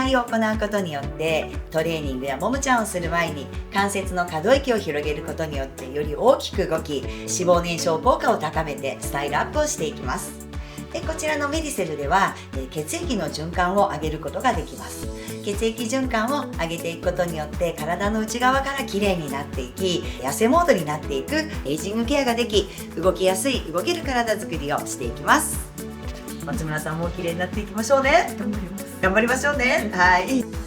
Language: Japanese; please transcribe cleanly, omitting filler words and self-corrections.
回を行うことによって、トレーニングやももちゃんをする前に関節の可動域を広げることによってより大きく動き、脂肪燃焼効果を高めてスタイルアップをしていきます。でこちらのメディセルでは血液の循環を上げることができます。血液循環を上げていくことによって体の内側からきれいになっていき、痩せモードになっていくエイジングケアができ、動きやすい動ける体づくりをしていきます。松村さんもきれいになっていきましょうね。頑張りましょうね。はい。